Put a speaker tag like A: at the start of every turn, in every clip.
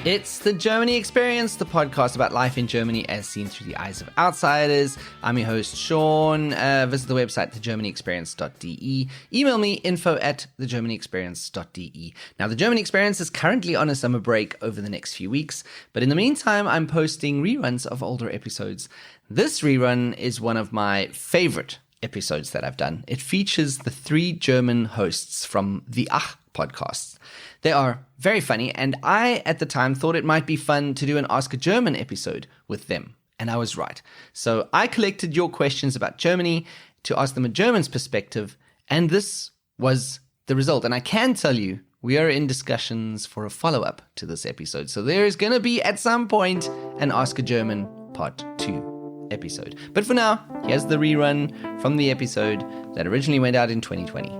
A: It's the Germany Experience, the podcast about life in Germany as seen through the eyes of outsiders. I'm your host, Sean. Visit the website, thegermanyexperience.de. Email me, info@thegermanyexperience.de. Now, the Germany Experience is currently on a summer break over the next few weeks, but in the meantime, I'm posting reruns of older episodes. This rerun is one of my favorite episodes that I've done. It features the 3 German hosts from the Ach podcasts. They are very funny, and I, at the time, thought it might be fun to do an Ask a German episode with them. And I was right. So I collected your questions about Germany to ask them a German's perspective, and this was the result. And I can tell you, we are in discussions for a follow-up to this episode. So there is going to be, at some point, an Ask a German Part 2 episode. But for now, here's the rerun from the episode that originally went out in 2020.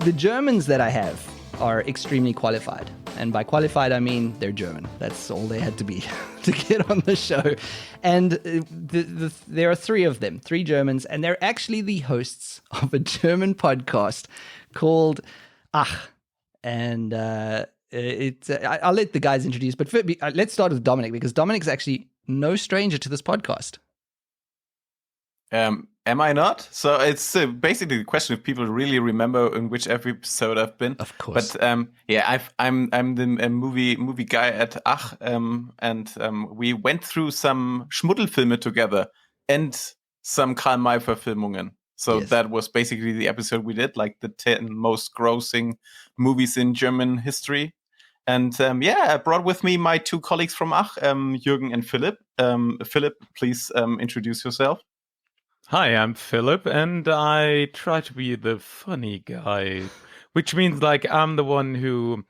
A: The Germans that I have are extremely qualified. And by qualified, I mean they're German. That's all they had to be to get on the show. And there are 3 of them, 3 Germans, and they're actually the hosts of a German podcast called Ach. And I'll let the guys introduce, but let's start with Dominic, because Dominic's actually no stranger to this podcast.
B: Am I not? So it's basically the question if people really remember in which episode I've been.
A: Of course.
B: But I'm the movie guy at Ach, and we went through some Schmuddelfilme together and some Karl May-Verfilmungen. So yes. That was basically the episode we did, like the 10 most grossing movies in German history. And I brought with me my 2 colleagues from Ach, Jürgen and Philipp. Philipp, please introduce yourself.
C: Hi, I'm Philip, and I try to be the funny guy, which means like I'm the one who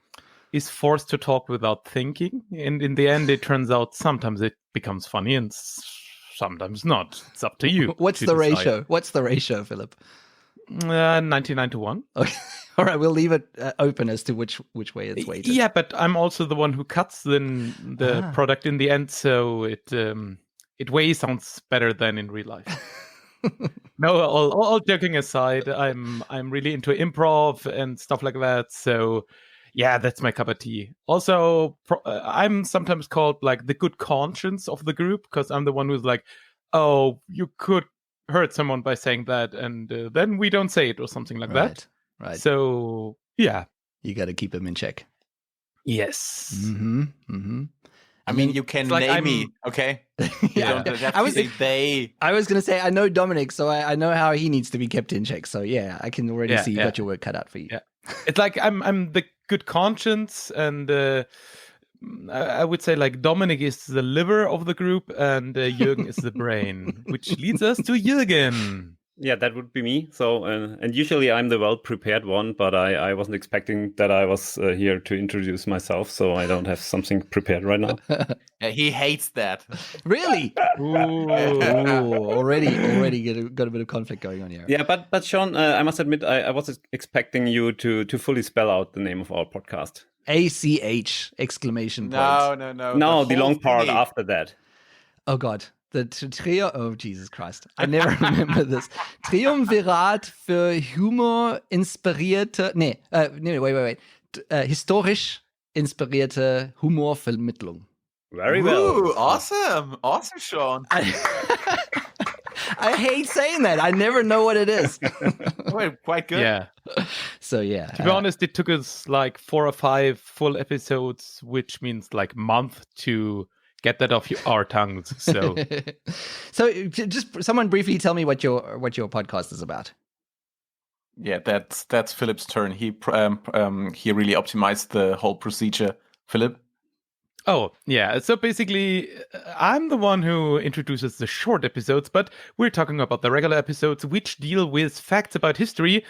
C: is forced to talk without thinking. And in the end, it turns out sometimes it becomes funny and sometimes not. It's up to you.
A: What's the ratio? What's the ratio, Philip?
C: 99 to 1.
A: Okay. All right, we'll leave it open as to which way it's weighted.
C: Yeah, but I'm also the one who cuts the product in the end, so it way sounds better than in real life. No, all joking aside, I'm really into improv and stuff like that. So, yeah, that's my cup of tea. Also, I'm sometimes called like the good conscience of the group because I'm the one who's like, oh, you could hurt someone by saying that, and then we don't say it or something like that.
A: Right.
C: So, yeah,
A: you got to keep them in check.
C: Yes.
A: Mm-hmm. Mm-hmm.
B: I mean, you can name me, okay?
A: Yeah. I was going to say, I know Dominic, so I know how he needs to be kept in check. So yeah, I can already see you got your work cut out for you.
C: Yeah. It's like I'm the good conscience, and I would say like Dominic is the liver of the group, and Jürgen is the brain, which leads us to Jürgen.
D: Yeah, that would be me. So, and usually I'm the well-prepared one, but I wasn't expecting that I was here to introduce myself, so I don't have something prepared right now.
B: He hates that.
A: Really? Ooh, already got a bit of conflict going on here.
D: Yeah, but Sean, I must admit, I was expecting you to fully spell out the name of our podcast.
A: ACH exclamation point.
D: No, the long part after that.
A: Oh God. The Trio, oh Jesus Christ, I never remember this. Triumvirat für Humor inspirierte, wait. Historisch inspirierte Humorvermittlung.
D: Very well.
B: Ooh, awesome, Sean.
A: I hate saying that. I never know what it is.
B: Wait, quite good.
C: Yeah.
A: So yeah.
C: To be honest, it took us like 4 or 5 full episodes, which means like month to get that off our tongues. So,
A: just someone briefly tell me what your podcast is about.
B: Yeah, that's Philip's turn. He really optimized the whole procedure. Philip.
C: Oh yeah. So basically, I'm the one who introduces the short episodes, but we're talking about the regular episodes, which deal with facts about history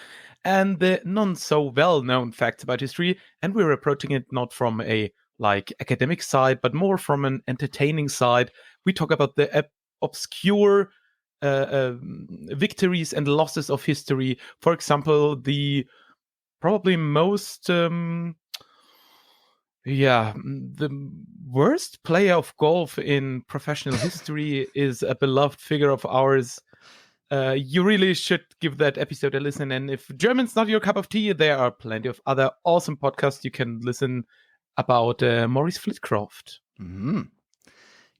C: and the non so well known facts about history, and we're approaching it not from a like academic side, but more from an entertaining side. We talk about the obscure victories and losses of history. For example, the probably most the worst player of golf in professional history is a beloved figure of ours, you really should give that episode a listen. And if German's not your cup of tea, there are plenty of other awesome podcasts you can listen about Maurice Flitcroft.
A: Mm-hmm.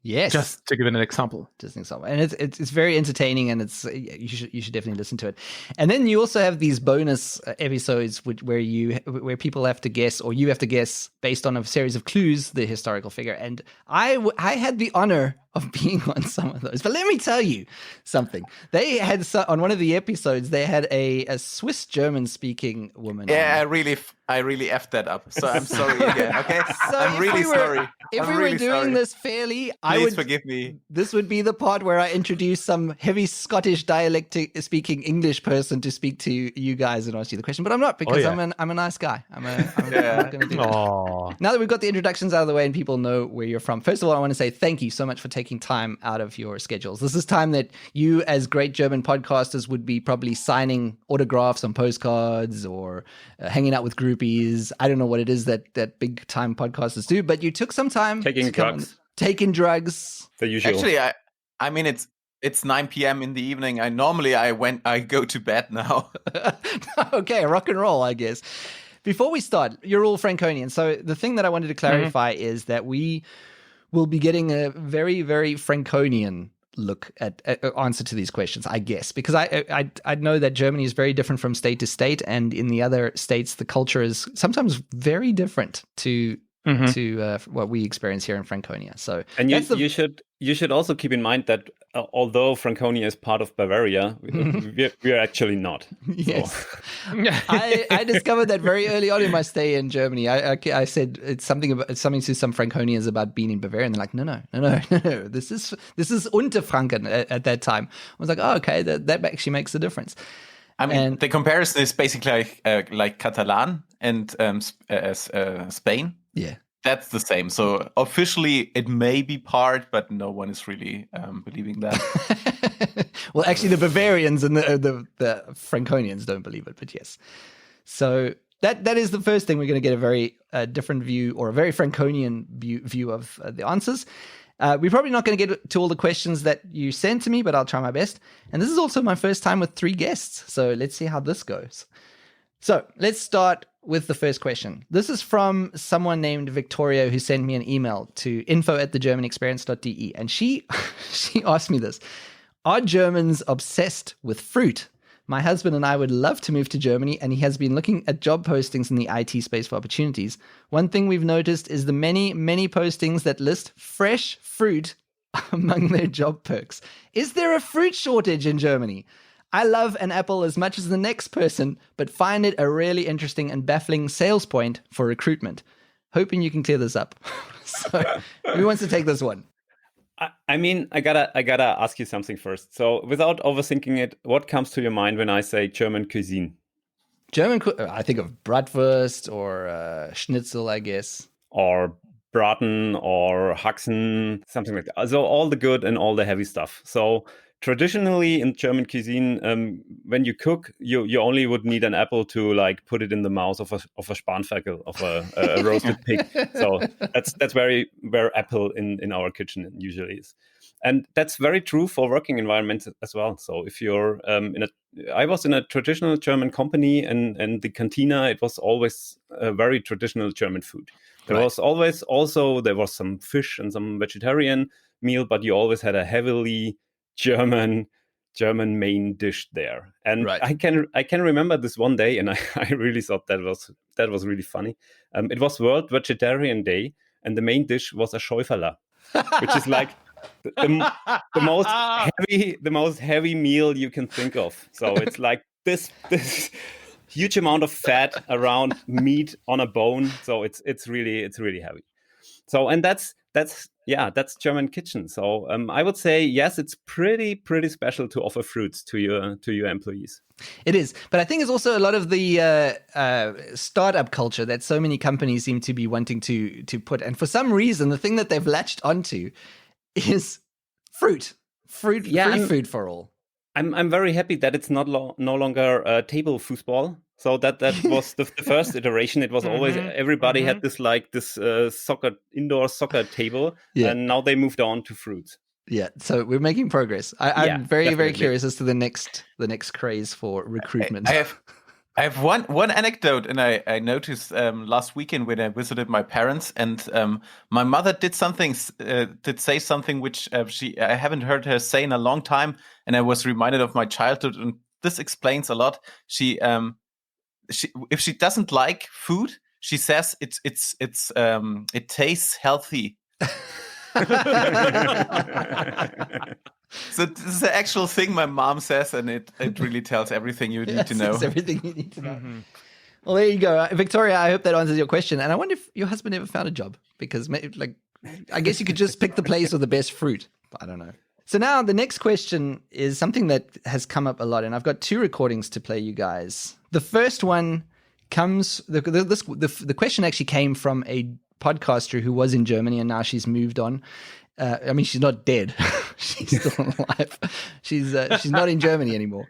A: Yes,
C: just to give it an example.
A: And it's very entertaining, and you should definitely listen to it. And then you also have these bonus episodes where people have to guess, or you have to guess based on a series of clues, the historical figure. And I had the honor of being on some of those. But let me tell you something. They had on one of the episodes, they had a Swiss German speaking woman.
B: Yeah, I really effed that up. So I'm sorry again. Okay,
A: so
B: I'm really sorry.
A: If we were doing this fairly,
B: please forgive me.
A: This would be the part where I introduce some heavy Scottish dialect speaking English person to speak to you guys and ask you the question. But I'm not, because I'm a nice guy. I'm not going to do that. Now that we've got the introductions out of the way and people know where you're from, first of all, I want to say thank you so much for taking time out of your schedules. This is time that you, as great German podcasters, would be probably signing autographs on postcards or hanging out with groupies. I don't know what it is that big time podcasters do, but you took some time
D: taking drugs.
A: The
D: usual.
B: Actually, I mean it's 9 p.m. in the evening. I go to bed now.
A: Okay, rock and roll, I guess. Before we start, you're all Franconian. So the thing that I wanted to clarify is that we will be getting a very, very Franconian look at answer to these questions, I guess, because I know that Germany is very different from state to state, and in the other states, the culture is sometimes very different to what we experience here in Franconia. So,
D: and you should also keep in mind that although Franconia is part of Bavaria, we are actually not.
A: Yes, so. I discovered that very early on in my stay in Germany. I said it's something to some Franconians about being in Bavaria, and they're like, no. This is Unterfranken at that time. I was like, oh, okay, that actually makes a difference.
B: I mean, the comparison is basically like Catalan and Spain.
A: Yeah.
B: That's the same. So officially it may be part, but no one is really believing that.
A: Well, actually the Bavarians and the Franconians don't believe it, but yes. So that is the first thing. We're going to get a very different view, or a very Franconian view of the answers. We're probably not going to get to all the questions that you sent to me, but I'll try my best. And this is also my first time with 3 guests. So let's see how this goes. So let's start with the first question. This is from someone named Victoria, who sent me an email to info@thegermanexperience.de. And she asked me this: are Germans obsessed with fruit? My husband and I would love to move to Germany, and he has been looking at job postings in the IT space for opportunities. One thing we've noticed is the many, many postings that list fresh fruit among their job perks. Is there a fruit shortage in Germany? I love an apple as much as the next person, but find it a really interesting and baffling sales point for recruitment. Hoping you can clear this up. So, who wants to take this one?
D: I mean, I gotta ask you something first. So, without overthinking it, what comes to your mind when I say German cuisine?
A: I think of bratwurst or schnitzel, I guess.
D: Or braten or haxen, something like that. So all the good and all the heavy stuff. So traditionally in German cuisine, when you cook, you only would need an apple to like put it in the mouth of a Spanferkel, of a roasted pig. So that's where apple in our kitchen usually is. And that's very true for working environments as well. So if you're I was in a traditional German company, and the cantina, it was always a very traditional German food. There was always there was some fish and some vegetarian meal, but you always had a heavily German main dish there. And I can remember this one day, and I really thought that was really funny. It was World Vegetarian Day, and the main dish was a Schäuferler, which is like the most heavy meal you can think of. So it's like this huge amount of fat around meat on a bone. So it's really heavy. So, and that's German kitchen. So I would say yes, it's pretty special to offer fruits to your employees.
A: It is, but I think it's also a lot of the startup culture that so many companies seem to be wanting to put. And for some reason, the thing that they've latched onto is fruit, free food for all.
D: I'm very happy that it's no longer table foosball. So that was the first iteration. It was always everybody had this indoor soccer table, and now they moved on to fruits.
A: Yeah, so we're making progress. I'm very curious as to the next craze for recruitment.
B: I have one anecdote, and I noticed last weekend when I visited my parents, and my mother did say something which I haven't heard her say in a long time, and I was reminded of my childhood, and this explains a lot. She if she doesn't like food, she says it tastes healthy. So this is the actual thing my mom says, and it really tells everything you need to know.
A: It's everything you need to know. Well, there you go. Victoria, I hope that answers your question. And I wonder if your husband ever found a job, because I guess you could just pick the place with the best fruit. But I don't know. So now the next question is something that has come up a lot, and I've got 2 recordings to play you guys. The first one comes, the question actually came from a podcaster who was in Germany, and now she's moved on. I mean, she's not dead. She's still alive. She's not in Germany anymore.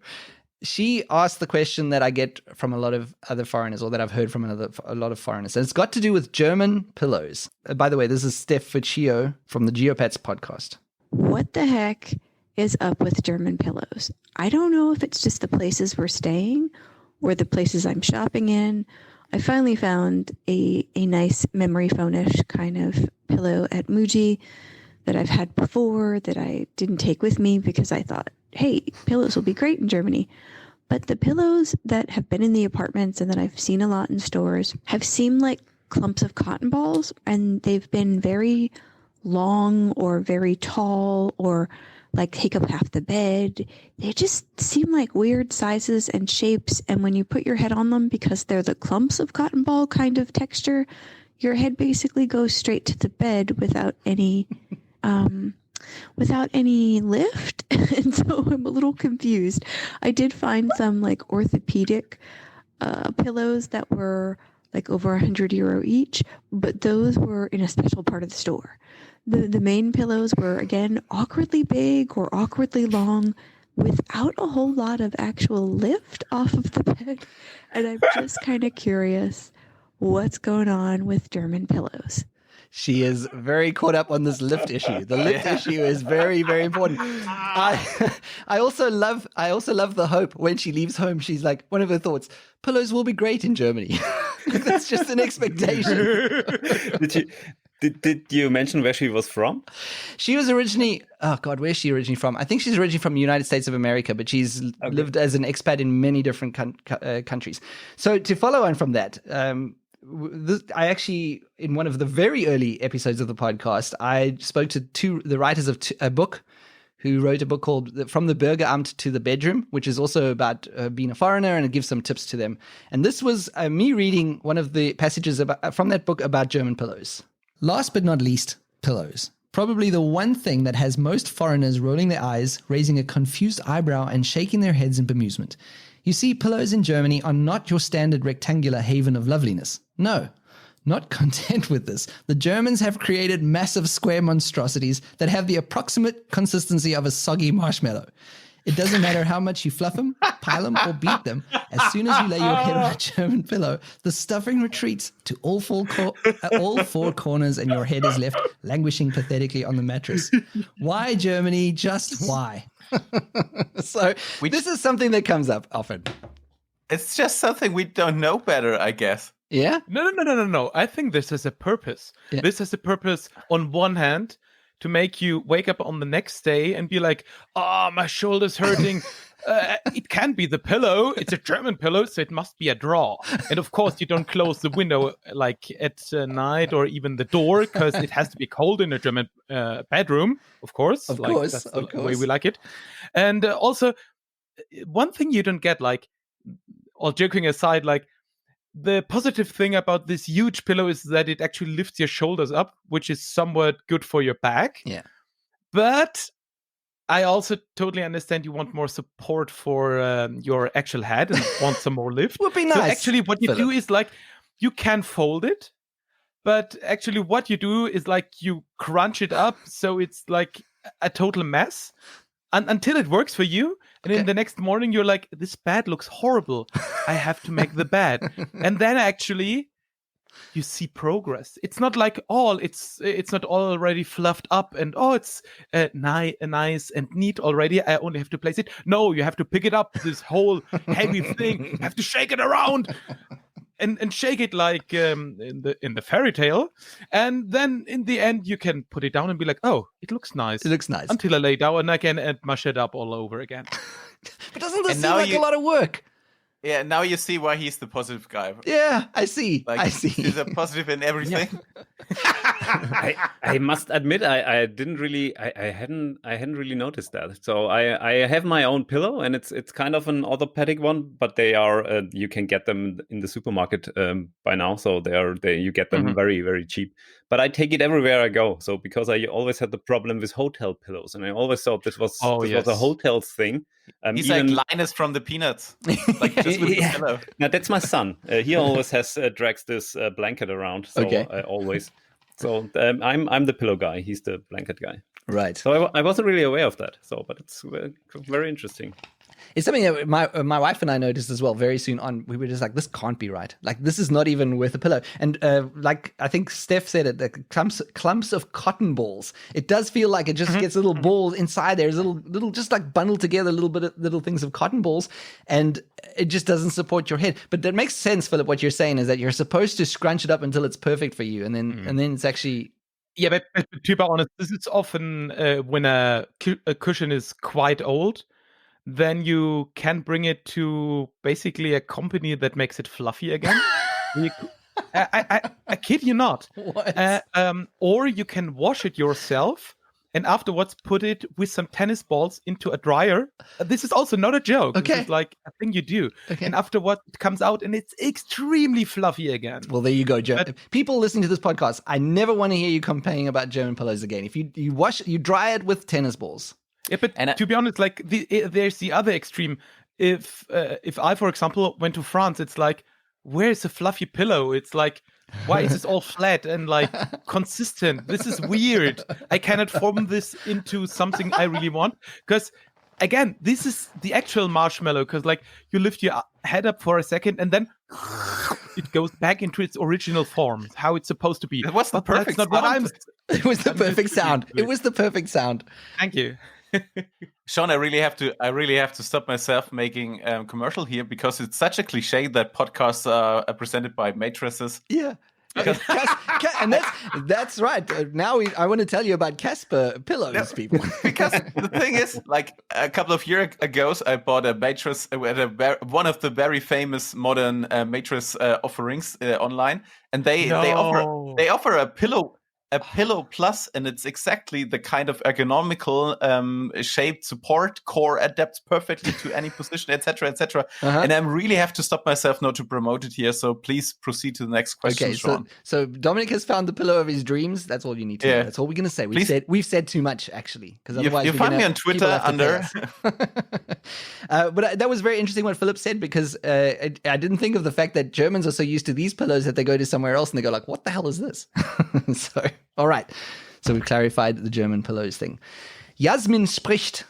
A: She asked the question that I get from a lot of other foreigners, or that I've heard from a lot of foreigners. And it's got to do with German pillows. By the way, this is Steph Ficcio from the Geopats podcast.
E: What the heck is up with German pillows? I don't know if it's just the places we're staying or the places I'm shopping in. I finally found a nice memory foam-ish kind of pillow at Muji that I've had before that I didn't take with me because I thought, hey, pillows will be great in Germany. But the pillows that have been in the apartments and that I've seen a lot in stores have seemed like clumps of cotton balls, and they've been very long or very tall, or like take up half the bed. They just seem like weird sizes and shapes, and when you put your head on them, because they're the clumps of cotton ball kind of texture, your head basically goes straight to the bed without any lift. And so I'm a little confused. I did find some like orthopedic pillows that were like over €100 each, but those were in a special part of the store. The main pillows were, again, awkwardly big or awkwardly long without a whole lot of actual lift off of the bed. And I'm just kind of curious what's going on with German pillows.
A: She is very caught up on this lift issue. The lift issue is very, very important. I also love the hope when she leaves home. She's like, one of her thoughts: pillows will be great in Germany. That's just an expectation.
D: Did you mention where she was from?
A: She was originally, where's she originally from? I think she's originally from the United States of America, but she's lived as an expat in many different countries. So to follow on from that, I actually, in one of the very early episodes of the podcast, I spoke to the writers of a book who wrote a book called From the Bürgeramt to the Bedroom, which is also about being a foreigner, and it gives some tips to them. And this was me reading one of the passages from that book about German pillows. Last but not least, pillows. Probably the one thing that has most foreigners rolling their eyes, raising a confused eyebrow, and shaking their heads in bemusement. You see, pillows in Germany are not your standard rectangular haven of loveliness. No. Not content with this, the Germans have created massive square monstrosities that have the approximate consistency of a soggy marshmallow. It doesn't matter how much you fluff them, pile them, or beat them. As soon as you lay your head on a German pillow, the stuffing retreats to all four corners, and your head is left languishing pathetically on the mattress. Why, Germany? Just why? So this is something that comes up often.
B: It's just something we don't know better, I guess.
A: Yeah?
C: No. I think this has a purpose. Yeah. This has a purpose on one hand to make you wake up on the next day and be like, my shoulder's hurting. It can't be the pillow. It's a German pillow, so it must be a draw. And of course, you don't close the window like at night or even the door, because it has to be cold in a German bedroom, of course.
A: Of course.
C: That's the way we like it. And also, one thing you don't get, like, all joking aside, like, the positive thing about this huge pillow is that it actually lifts your shoulders up, which is somewhat good for your back.
A: Yeah.
C: But I also totally understand you want more support for your actual head and want some more lift.
A: Would be nice.
C: So actually what you do is, like, you can fold it, but actually what you do is, like, you crunch it up so it's like a total mess. Until it works for you, and then the next morning you're like, this bed looks horrible. I have to make the bed. And then actually, you see progress. It's not like it's not already fluffed up and it's nice and neat already. I only have to place it. No, you have to pick it up, this whole heavy thing. You have to shake it around and shake it like in the fairy tale. And then in the end, you can put it down and be like, oh, it looks nice.
A: It looks nice.
C: Until I lay down again and mush it up all over again.
A: But doesn't this seem like a lot of work?
B: Yeah, now you see why he's the positive guy.
A: Yeah, I see. I see.
B: He's a positive in everything.
D: I must admit, I didn't really, I hadn't really noticed that. So I have my own pillow, and it's kind of an orthopedic one, but they are you can get them in the supermarket by now. So you get them very, very cheap. But I take it everywhere I go. So because I always had the problem with hotel pillows, and I always thought this was a hotels thing.
B: He's like Linus from the Peanuts. Like just with his pillow.
D: Now that's my son. He always has drags this blanket around. So I always. So I'm the pillow guy. He's the blanket guy.
A: Right.
D: So I wasn't really aware of that. So, but it's very interesting.
A: It's something that my wife and I noticed as well. Very soon on, we were just like, this can't be right. Like, this is not even worth a pillow. And like I think Steph said it, the clumps of cotton balls. It does feel like it just gets little balls inside there, little just like bundled together, little things of cotton balls, and it just doesn't support your head. But that makes sense, Philip. What you're saying is that you're supposed to scrunch it up until it's perfect for you, and then it's actually.
C: Yeah, but to be honest, this is often when a cushion is quite old. Then you can bring it to basically a company that makes it fluffy again. I kid you not.
A: What?
C: Or you can wash it yourself and afterwards put it with some tennis balls into a dryer. This is also not a joke.
A: Okay.
C: This is like a thing you do.
A: Okay.
C: And afterwards it comes out and it's extremely fluffy again.
A: Well, there you go, Joe. People listening to this podcast, I never want to hear you complaining about German pillows again. If you dry it with tennis balls.
C: Yeah, but to be honest, like there's the other extreme. If I, for example, went to France, it's like, where's a fluffy pillow? It's like, why is this all flat and like consistent? This is weird. I cannot form this into something I really want. Because again, this is the actual marshmallow. Because like you lift your head up for a second and then it goes back into its original form, how it's supposed to be.
B: What's the perfect
C: sound?
A: It was the perfect sound. It was the perfect sound.
C: Thank you.
B: Sean, I really have to stop myself making commercial here because it's such a cliche that podcasts are presented by mattresses.
A: Yeah. And that's right. Now I want to tell you about Casper pillows, people.
B: Because the thing is, like a couple of years ago, I bought a mattress at one of the very famous modern mattress offerings online, and they offer a pillow plus, and it's exactly the kind of ergonomical shaped support. Core adapts perfectly to any position, etc., etc. And I really have to stop myself not to promote it here. So please proceed to the next question, Sean.
A: So Dominic has found the pillow of his dreams. That's all you need to know. That's all we're going to say. We've said too much, actually, because otherwise
B: you find me on Twitter under.
A: But that was very interesting what Philip said, because I didn't think of the fact that Germans are so used to these pillows that they go to somewhere else and they go like, "What the hell is this?" So. All right. So we've clarified the German pillows thing. Yasmin Spricht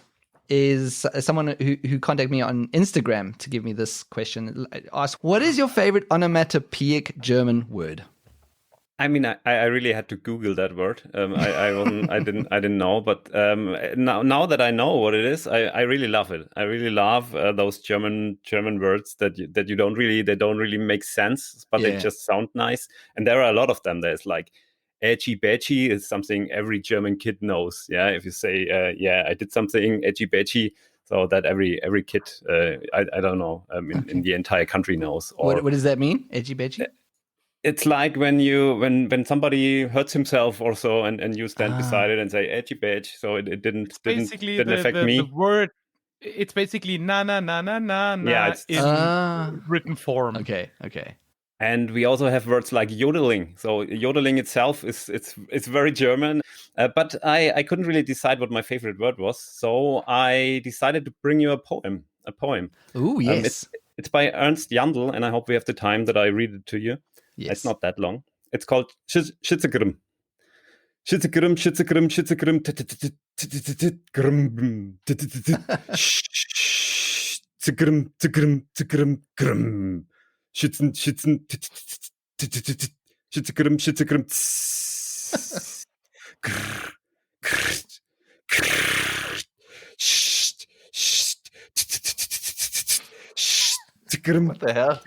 A: is someone who contacted me on Instagram to give me this question. Ask, what is your favorite onomatopoeic German word?
D: I mean, I really had to Google that word. I didn't know, but now that I know what it is, I really love it. I really love those German words that you don't really make sense, but they just sound nice. And there are a lot of them. There's like edgy badgy is something every German kid knows. Yeah, if you say, I did something edgy badgy, so that every kid, I don't know, in the entire country knows. Or,
A: what does that mean, edgy badgy?
D: It's like when somebody hurts himself or so, and you stand beside it and say edgy badge. So it didn't affect me.
C: The word, it's basically na na na na na na.
D: Yeah, it's
C: in written form.
A: Okay.
D: And we also have words like yodeling. So yodeling itself it's very German, but I couldn't really decide what my favorite word was. So I decided to bring you a poem.
A: Ooh, yes.
D: It's by Ernst Jandl, and I hope we have the time that I read it to you.
A: Yes.
D: It's not that long. It's called Schützegrimm. Schützegrimm, Schützegrimm, Schützegrimm, Grimm, Schützegrimm, Grimm, Schützen, Schützegrim.
B: What the hell?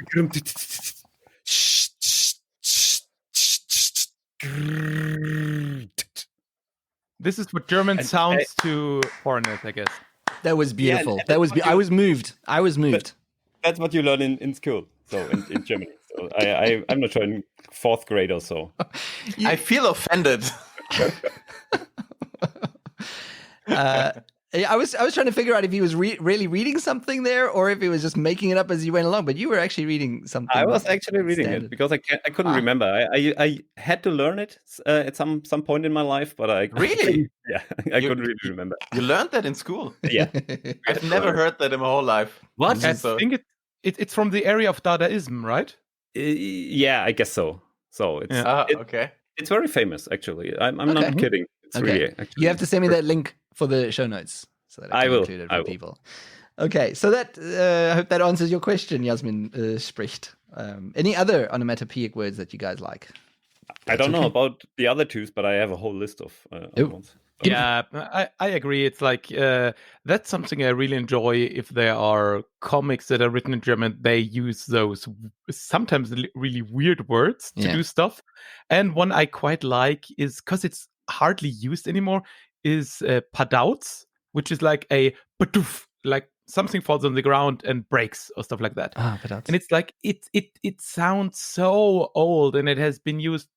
C: This is what German sounds to foreigners, I guess.
A: That was beautiful.
D: Yeah,
A: that was. I was moved.
D: That's what you learn in school. So in Germany. So I'm not sure in 4th grade or so.
B: I feel offended.
A: I was trying to figure out if he was really reading something there, or if he was just making it up as he went along. But you were actually reading something.
D: I was actually reading it because I couldn't remember. I had to learn it at some point in my life, but I
B: Really?
D: Yeah, I couldn't really remember.
B: You learned that in school?
D: Yeah,
B: I've never heard that in my whole life.
C: What? I think it's from the area of Dadaism, right?
D: Yeah, I guess so. So it's
B: okay.
D: It's very famous, actually. I'm not kidding. It's really actually.
A: You have to send me that link for the show notes so that I can include it for people. Okay, so that I hope that answers your question, Yasmin spricht. Any other onomatopoeic words that you guys like?
D: I don't know about the other twos, but I have a whole list of ones.
C: Yeah, I agree. It's like that's something I really enjoy. If there are comics that are written in German, they use those sometimes really weird words to do stuff. And one I quite like is, because it's hardly used anymore, is padouts, which is like a padoof, like something falls on the ground and breaks or stuff like that.
A: Padouts.
C: And it's like it sounds so old, and it has been used.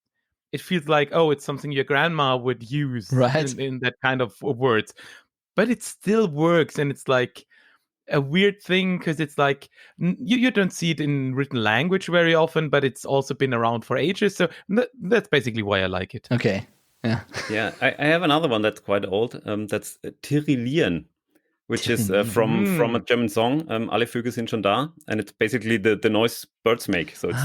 C: It feels like, it's something your grandma would use in that kind of words. But it still works, and it's like a weird thing because it's like you don't see it in written language very often, but it's also been around for ages. So that's basically why I like it.
A: Okay. Yeah.
D: Yeah, I have another one that's quite old. That's Tirillieren, which is from a German song, Alle Vögel sind schon da. And it's basically the noise birds make. So it's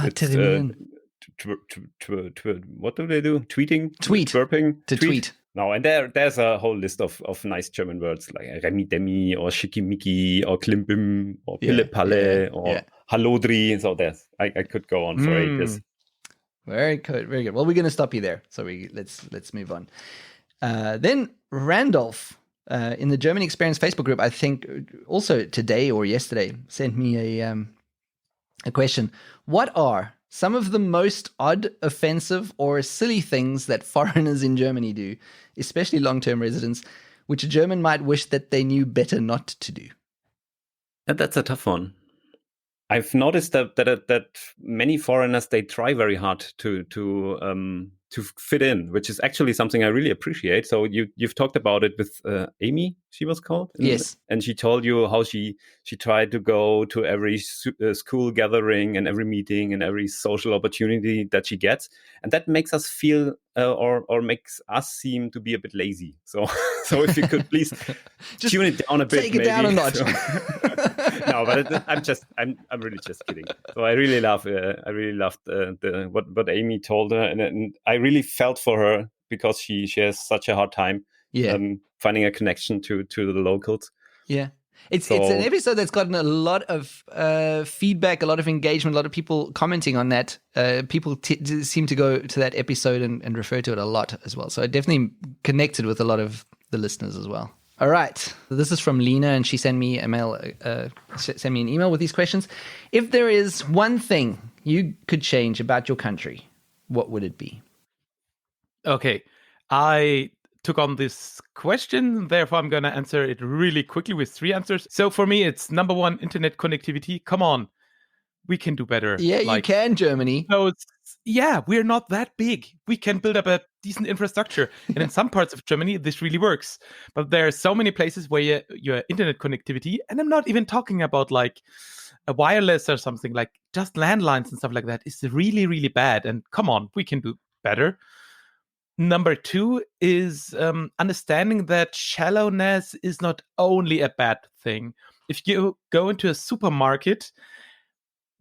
D: what do they do? Tweeting?
A: Tweet.
D: Burping?
A: To tweet.
D: No, and there's a whole list of nice German words like Remi Demi or Schickimicki or Klimbim or Pille Palle or Hallodri. So I could go on for ages.
A: Very good, very good. Well, we're going to stop you there. So let's move on. Then Randolph in the German Experience Facebook group, I think also today or yesterday, sent me a question. What are some of the most odd, offensive, or silly things that foreigners in Germany do, especially long-term residents, which a German might wish that they knew better not to do?
D: That's a tough one. I've noticed that many foreigners, they try very hard to fit in, which is actually something I really appreciate. So you've talked about it with Amy, she was called?
A: Yes.
D: And she told you how she tried to go to every school gathering and every meeting and every social opportunity that she gets. And that makes us feel or makes us seem to be a bit lazy. So if you could please tune it down a bit.
A: Take it down a notch.
D: No, but I'm really just kidding. So I really loved what Amy told her, and I really felt for her because she has such a hard time finding a connection to the locals.
A: Yeah. It's an episode that's gotten a lot of feedback, a lot of engagement, a lot of people commenting on that. People seem to go to that episode and refer to it a lot as well. So I definitely connected with a lot of the listeners as well. All right. This is from Lena, and she sent me an email with these questions. If there is one thing you could change about your country, what would it be?
C: Okay. I took on this question, therefore I'm going to answer it really quickly with 3 answers. So for me, it's number 1, internet connectivity. Come on. We can do better.
A: Yeah, you can, Germany.
C: So we're not that big. We can build up a decent infrastructure. And in some parts of Germany, this really works. But there are so many places where your internet connectivity, and I'm not even talking about like a wireless or something, like just landlines and stuff like that, is really, really bad. And come on, we can do better. Number 2 is understanding that shallowness is not only a bad thing. If you go into a supermarket,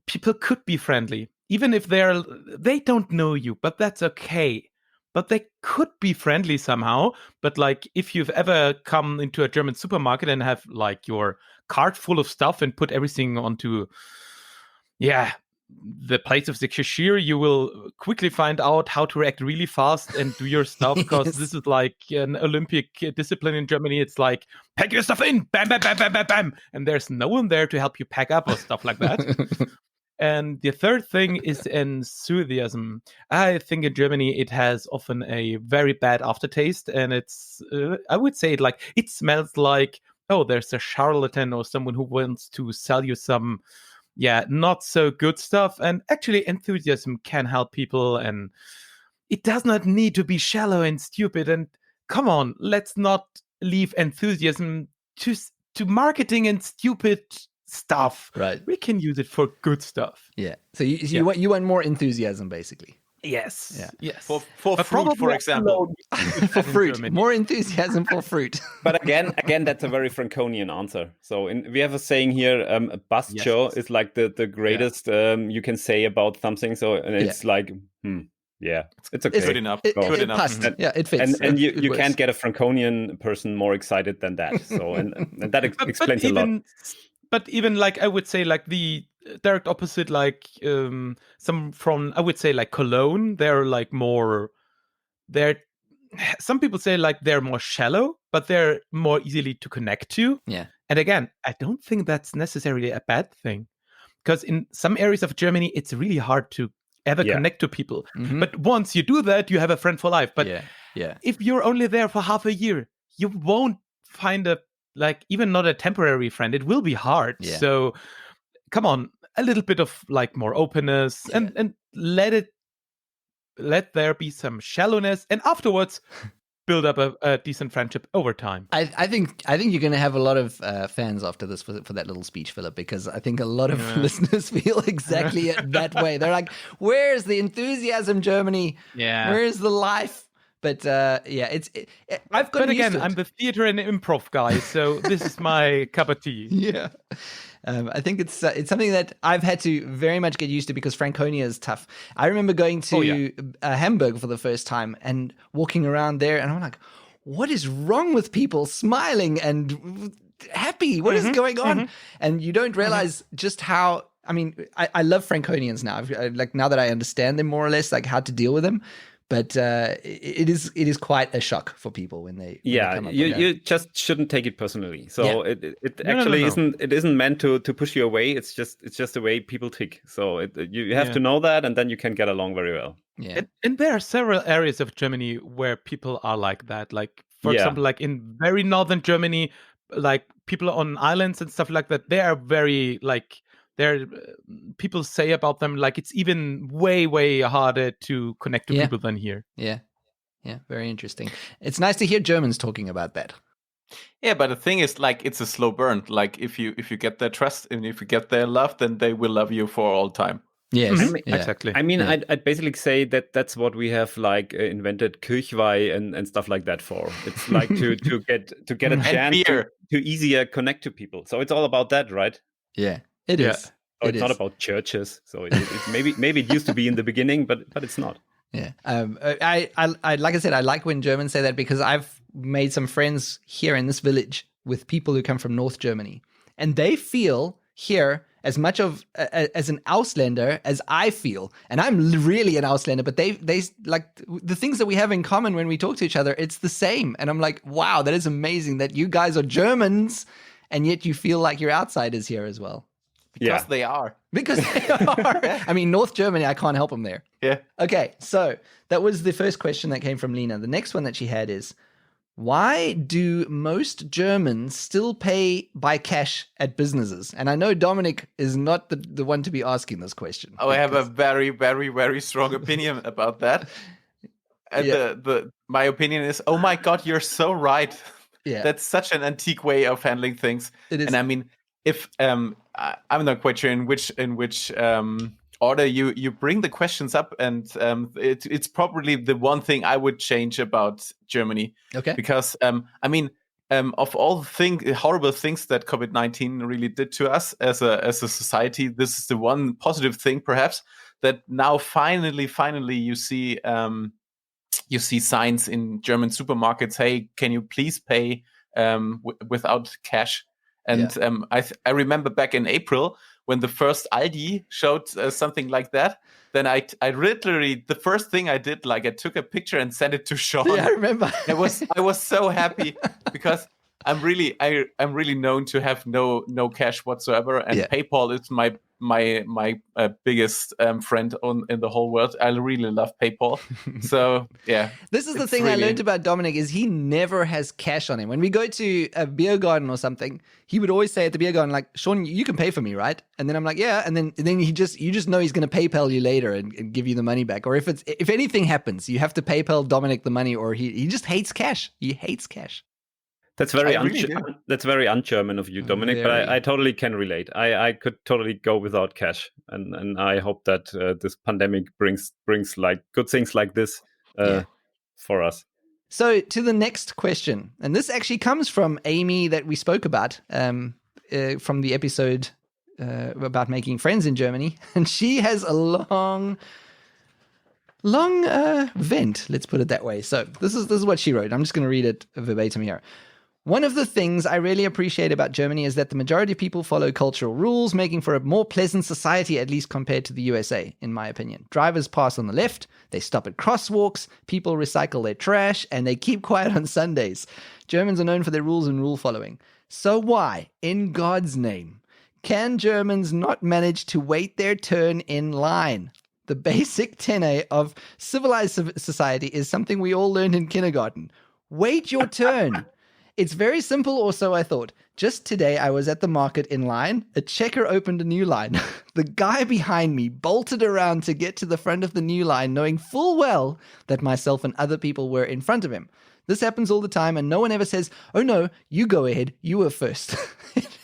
C: people could be friendly, even if they don't know you, but that's okay. But they could be friendly somehow. But like, if you've ever come into a German supermarket and have like your cart full of stuff and put everything onto, the place of the cashier, you will quickly find out how to react really fast and do your stuff, because
A: Yes.
C: this is like an Olympic discipline in Germany. It's like, pack your stuff in, bam, bam, bam, bam, bam, bam. And there's no one there to help you pack up or stuff like that. And the third thing is enthusiasm. I think in Germany it has often a very bad aftertaste, and it's, I would say, like, it smells like, oh, there's a charlatan or someone who wants to sell you some, not so good stuff. And actually, enthusiasm can help people, and it does not need to be shallow and stupid. And come on, let's not leave enthusiasm to marketing and stupid stuff.
A: Right.
C: We can use it for good stuff.
A: Yeah. So you want more enthusiasm, basically.
C: Yes.
A: Yeah.
C: Yes.
B: For
C: But
B: fruit, for
C: probably
B: example.
A: For
C: in
A: fruit.
C: Germany.
A: More enthusiasm for fruit.
D: But again, that's a very Franconian answer. So we have a saying here, bastjo
C: Yes.
D: is like the greatest you can say about something. So and it's like, it's okay.
B: Good enough.
A: It
B: Good enough.
A: passed.
D: And-
A: Yeah, it fits.
D: And
A: It
D: you
A: works.
D: can't get a Franconian person more excited than that. So and that explains a lot.
C: But even like, I would say, like, the direct opposite, like some from, I would say, like Cologne, they're like more, some people say like they're more shallow, but they're more easily to connect to.
A: Yeah.
C: And again, I don't think that's necessarily a bad thing, because in some areas of Germany, it's really hard to ever connect to people.
A: Mhm.
C: But once you do that, you have a friend for life. But
A: yeah.
C: if you're only there for half a year, you won't find even not a temporary friend. It will be hard.
A: Yeah.
C: So come on, a little bit of like more openness,
A: Yeah.
C: and let there be some shallowness, and afterwards build up a decent friendship over time.
A: I think you're going to have a lot of fans after this for that little speech, Philip, because I think a lot of listeners feel exactly that way. They're like, "Where's the enthusiasm, Germany?
C: Yeah.
A: Where's the life?" But I've got.
C: But again, I'm the theater and improv guy, so this is my cup of tea.
A: Yeah. I think it's something that I've had to very much get used to, because Franconia is tough. I remember going to Hamburg for the first time and walking around there, and I'm like, what is wrong with people smiling and happy? What is going on? And you don't realize just how, I mean, I love Franconians now. Like, now that I understand them more or less, like how to deal with them. But it is quite a shock for people when they come up with
D: you just shouldn't take it personally. So it actually
C: No.
D: isn't meant to push you away. It's just the way people tick. So you have to know that, and then you can get along very well.
A: Yeah.
C: And there are several areas of Germany where people are like that. Like, for example, like in very northern Germany, like people on islands and stuff like that, they are very like, people say about them like it's even way harder to connect to people than here.
A: Yeah, very interesting. It's nice to hear Germans talking about that.
B: Yeah, but the thing is, like, it's a slow burn. Like, if you get their trust and if you get their love, then they will love you for all time.
A: Yes,
C: Exactly.
D: I mean, I'd basically say that's what we have like invented Kirchweih and stuff like that for. It's like to get a chance to easier connect to people. So it's all about that, right?
A: Yeah, it is.
D: So it's not about churches. So it's maybe it used to be in the beginning, but it's not.
A: Yeah. I like I said, I like when Germans say that, because I've made some friends here in this village with people who come from North Germany, and they feel here as much of as an Ausländer as I feel, and I'm really an Ausländer. But they like the things that we have in common when we talk to each other. It's the same, and I'm like, wow, that is amazing that you guys are Germans, and yet you feel like you're outsiders here as well.
B: Because they are.
A: Because they are. I mean, North Germany, I can't help them there.
B: Yeah.
A: Okay, so that was the first question that came from Lena. The next one that she had is, why do most Germans still pay by cash at businesses? And I know Dominic is not the one to be asking this question.
B: Oh, I have a very, very, very strong opinion about that. And my opinion is, oh my God, you're so right.
A: Yeah.
B: That's such an antique way of handling things.
A: It is.
B: And I mean, if I'm not quite sure in which order you bring the questions up, and it's probably the one thing I would change about Germany.
A: Okay.
B: Because I mean, of all the horrible things that COVID-19 really did to us as a society, this is the one positive thing, perhaps, that now finally you see signs in German supermarkets. Hey, can you please pay without cash? And I remember back in April when the first Aldi showed something like that. Then I literally, the first thing I did, like I took a picture and sent it to Sean.
A: Yeah, I remember.
B: I was so happy because I'm really known to have no cash whatsoever, and PayPal is my biggest friend in the whole world. I really love PayPal. So yeah,
A: this is the thing I learned about Dominic is he never has cash on him. When we go to a beer garden or something, he would always say at the beer garden, like, Sean, you can pay for me, right? And then I'm like, yeah. And then you just know he's going to PayPal you later and give you the money back. Or if anything happens, you have to PayPal Dominic the money, or he just hates cash. He hates cash.
D: That's very un-German of you, Dominic. But I totally can relate. I could totally go without cash, and I hope that this pandemic brings like good things like this for us.
A: So to the next question, and this actually comes from Amy that we spoke about from the episode about making friends in Germany, and she has a long vent. Let's put it that way. So this is what she wrote. I'm just going to read it verbatim here. One of the things I really appreciate about Germany is that the majority of people follow cultural rules, making for a more pleasant society, at least compared to the USA, in my opinion. Drivers pass on the left, they stop at crosswalks, people recycle their trash, and they keep quiet on Sundays. Germans are known for their rules and rule following. So why, in God's name, can Germans not manage to wait their turn in line? The basic tenor of civilized society is something we all learned in kindergarten. Wait your turn. It's very simple, or so I thought. Just today, I was at the market in line. A checker opened a new line. The guy behind me bolted around to get to the front of the new line, knowing full well that myself and other people were in front of him. This happens all the time, and no one ever says, oh no, you go ahead, you were first.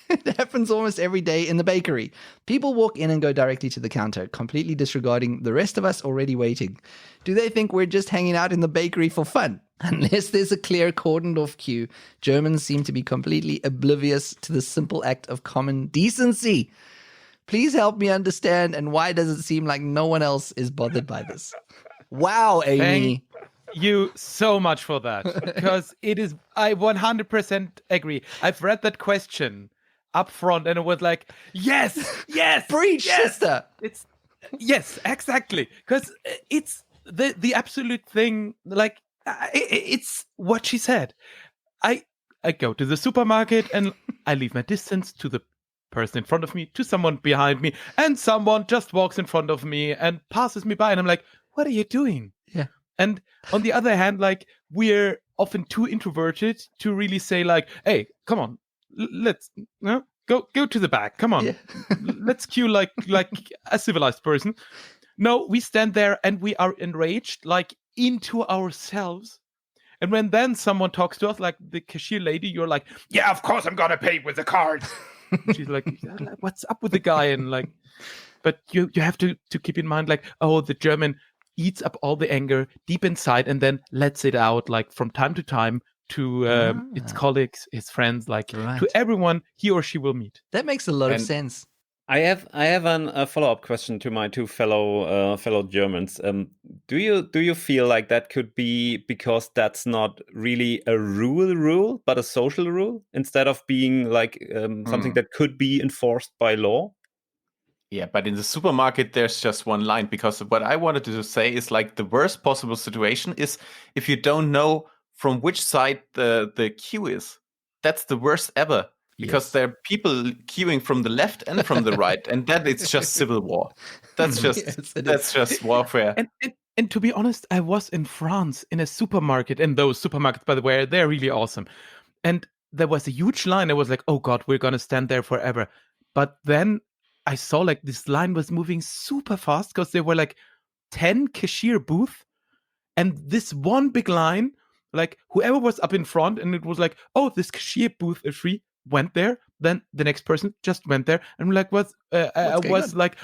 A: It happens almost every day in the bakery. People walk in and go directly to the counter, completely disregarding the rest of us already waiting. Do they think we're just hanging out in the bakery for fun? Unless there's a clear cordoned off queue, Germans seem to be completely oblivious to the simple act of common decency. Please help me understand, and why does it seem like no one else is bothered by this? Wow, Amy.
C: Thank you so much for that, because I 100% agree. I've read that question up front and it was like, yes,
A: preach,
C: yes.
A: sister.
C: Yes, exactly, because it's the absolute thing. Like, it's what she said. I go to the supermarket and I leave my distance to the person in front of me, to someone behind me, and someone just walks in front of me and passes me by, and I'm like, what are you doing?
A: Yeah.
C: And on the other hand, like, we're often too introverted to really say, like, hey, come on, let's go to the back. Come on, let's queue like a civilized person. No, we stand there and we are enraged, like, into ourselves. And when then someone talks to us, like the cashier lady, you're like, yeah, of course I'm gonna pay with the card. She's like, what's up with the guy? And like, but you have to keep in mind, like, oh, the German eats up all the anger deep inside and then lets it out, like, from time to time to its colleagues, his friends, like, to everyone he or she will meet.
A: That makes a lot of sense.
D: I have a follow-up question to my two fellow Germans. Do you feel like that could be because that's not really a rule, but a social rule, instead of being like something that could be enforced by law?
B: Yeah, but in the supermarket, there's just one line, because what I wanted to say is, like, the worst possible situation is if you don't know from which side the queue is. That's the worst ever, because there are people queuing from the left and from the right, and that it's just civil war. That's just just warfare.
C: And to be honest, I was in France in a supermarket, and those supermarkets, by the way, they're really awesome. And there was a huge line. I was like, oh God, we're gonna stand there forever. But then I saw, like, this line was moving super fast, because there were like 10 cashier booths, and this one big line, like, whoever was up in front, and it was like, oh, this cashier booth is free, went there. Then the next person just went there, and I'm like, I was like,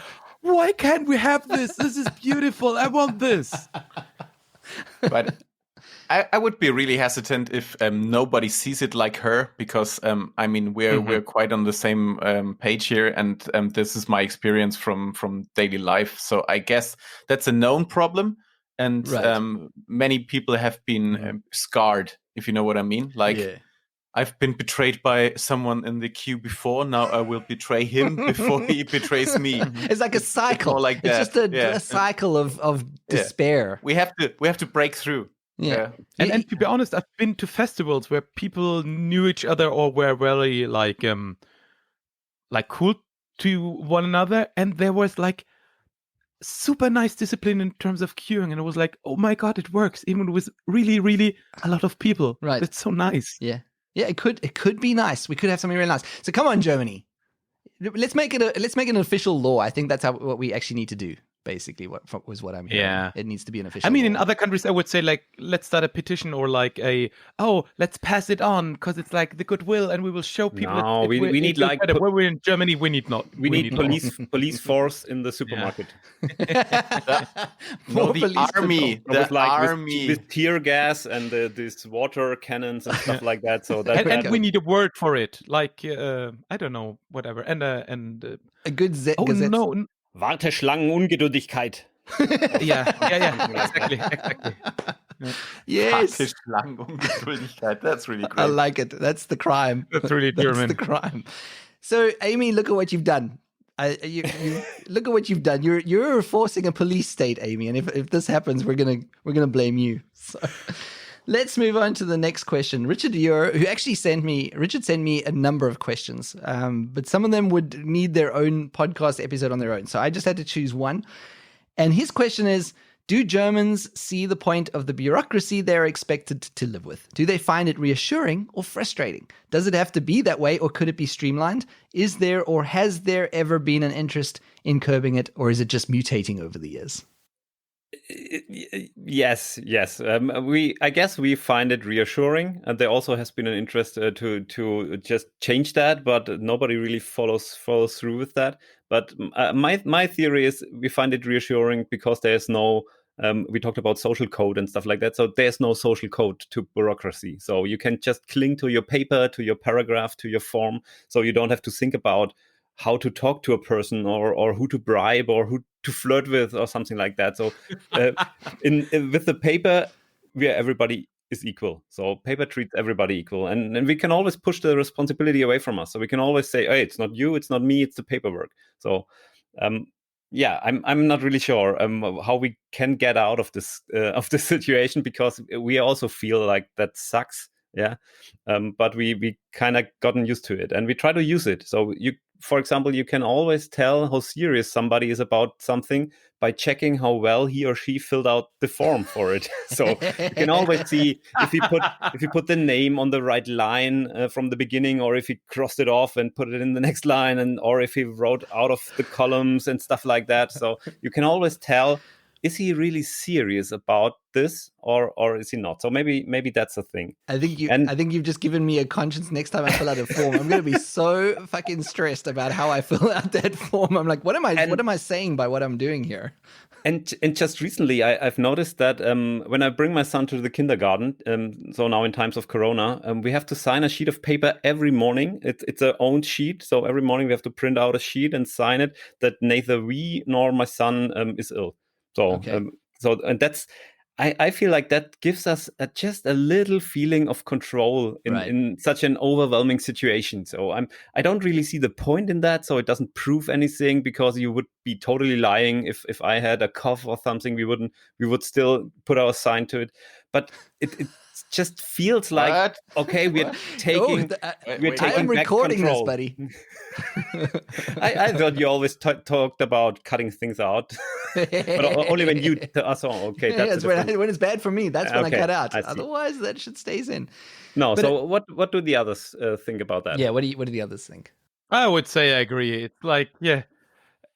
C: why can't we have this? This is beautiful. I want this.
B: But I would be really hesitant if nobody sees it like her, because I mean, we're quite on the same page here, and this is my experience from daily life. So I guess that's a known problem, and many people have been scarred, if you know what I mean. Like, I've been betrayed by someone in the queue before. Now I will betray him before he betrays me.
A: It's like a cycle.
B: It's like
A: it's
B: that.
A: just a cycle of despair.
B: We have to break through.
A: Yeah.
C: And to be honest, I've been to festivals where people knew each other or were very like cool to one another, and there was like super nice discipline in terms of queuing, and it was like, oh my god, it works even with really, really a lot of people.
A: Right.
C: It's so nice.
A: Yeah. It could be nice. We could have something really nice. So come on, Germany. Let's make it an official law. I think that's what we actually need to do. Basically, what I'm hearing.
C: Yeah,
A: it needs to be an official.
C: I mean,
A: law.
C: in other countries, I would say like, let's start a petition or like let's pass it on because it's like the goodwill, and we will show people.
D: No, we need like
C: where we're in Germany, we need
D: police force in the supermarket.
B: The army,
D: with tear gas and this water cannons and stuff like that. So that
C: and we need a word for it, like I don't know, whatever, and
A: a good
C: Gesetz. No.
D: Warteschlangen-Ungeduldigkeit.
C: Yeah, exactly.
A: Yes.
B: Warteschlangen-Ungeduldigkeit. That's really great.
A: I like it. That's the crime.
C: That's really German.
A: That's the crime. So, Amy, look at what you've done. You look at what you've done. You're forcing a police state, Amy, and if this happens, we're gonna blame you. So. Let's move on to the next question. Richard sent me a number of questions, but some of them would need their own podcast episode on their own. So I just had to choose one. And his question is, do Germans see the point of the bureaucracy they're expected to live with? Do they find it reassuring or frustrating? Does it have to be that way, or could it be streamlined? Is there or has there ever been an interest in curbing it, or is it just mutating over the years?
D: Yes. I guess we find it reassuring, and there also has been an interest to just change that, but nobody really follows through with that. But my theory is we find it reassuring because there's no. We talked about social code and stuff like that. So there's no social code to bureaucracy. So you can just cling to your paper, to your paragraph, to your form. So you don't have to think about how to talk to a person or who to bribe or who to flirt with or something like that. So with the paper, everybody is equal. So paper treats everybody equal. And we can always push the responsibility away from us. So we can always say, hey, it's not you, it's not me, it's the paperwork. So I'm not really sure how we can get out of this situation, because we also feel like that sucks. Yeah. But we kind of gotten used to it, and we try to use it. So for example, you can always tell how serious somebody is about something by checking how well he or she filled out the form for it. So you can always see if you put the name on the right line from the beginning, or if he crossed it off and put it in the next line, or if he wrote out of the columns and stuff like that. So you can always tell, is he really serious about this, or is he not? So maybe that's a thing.
A: I think you've just given me a conscience. Next time I fill out a form, I'm going to be so fucking stressed about how I fill out that form. I'm like, what am I saying by what I'm doing here?
D: And just recently, I've noticed that when I bring my son to the kindergarten, so now in times of Corona, we have to sign a sheet of paper every morning. It's our own sheet, so every morning we have to print out a sheet and sign it that neither we nor my son is ill. So,
A: okay.
D: And that's, I feel like that gives us just a little feeling of control in such an overwhelming situation. So I don't really see the point in that. So it doesn't prove anything, because you would be totally lying if I had a cough or something. We would still put our sign to it. But it just feels like, okay, we're taking
A: I'm recording this, buddy.
D: I thought you always talked about cutting things out, but only when you okay. That's
A: when it's bad for me. That's when I cut out. Otherwise, that shit stays in.
D: No. But so what do the others think about that?
A: Yeah. What do the others think?
C: I would say I agree. It's like,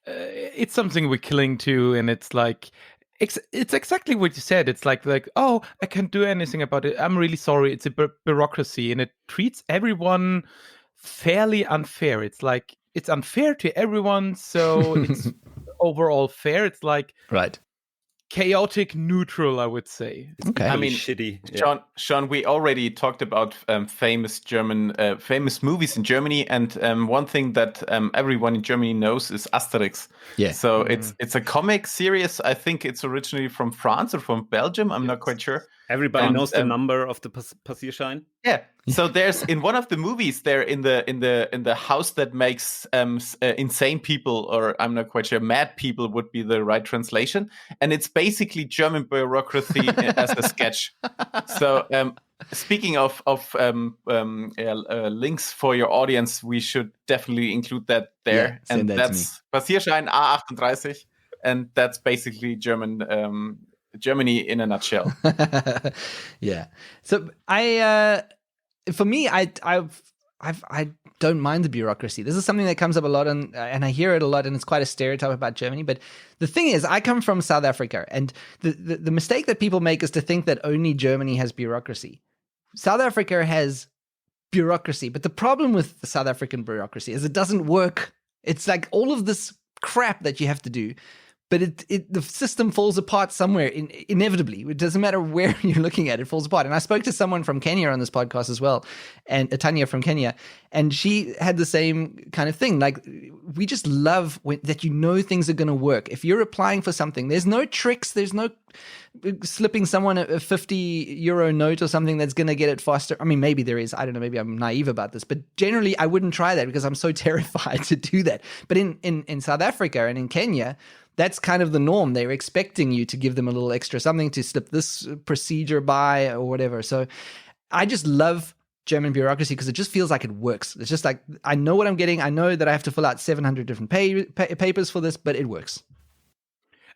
C: it's something we cling to, and it's like. It's exactly what you said. It's like, oh, I can't do anything about it. I'm really sorry. It's a bureaucracy, and it treats everyone fairly unfair. It's like, it's unfair to everyone, so it's overall fair. It's like chaotic neutral, I would say.
A: Okay.
B: I mean,
D: shitty.
B: Sean, we already talked about famous movies in Germany, and one thing that everyone in Germany knows is Asterix.
A: Yeah.
B: So it's a comic series. I think it's originally from France or from Belgium. I'm not quite sure.
D: Everybody knows the number of the Passierschein.
B: Yeah. So there's in one of the movies there in the house that makes insane people, or I'm not quite sure, mad people would be the right translation, and it's basically German bureaucracy as a sketch. So speaking of links for your audience, we should definitely include that there, and that's Passierschein A38, and that's basically Germany in a nutshell.
A: Yeah. So for me, I don't mind the bureaucracy. This is something that comes up a lot, and I hear it a lot, and it's quite a stereotype about Germany. But the thing is, I come from South Africa, and the mistake that people make is to think that only Germany has bureaucracy. South Africa has bureaucracy, but the problem with the South African bureaucracy is it doesn't work. It's like all of this crap that you have to do. But the system falls apart somewhere inevitably. It doesn't matter where you're looking at, it falls apart. And I spoke to someone from Kenya on this podcast as well, and Tanya from Kenya, and she had the same kind of thing. Like, we just love that things are going to work. If you're applying for something, there's no tricks, there's no slipping someone a 50 euro note or something that's going to get it faster. I mean, maybe there is. I don't know. Maybe I'm naive about this. But generally, I wouldn't try that because I'm so terrified to do that. But in South Africa and in Kenya, that's kind of the norm. They're expecting you to give them a little extra something to slip this procedure by or whatever. So I just love German bureaucracy because it just feels like it works. It's just like, I know what I'm getting. I know that I have to fill out 700 different papers for this, but it works.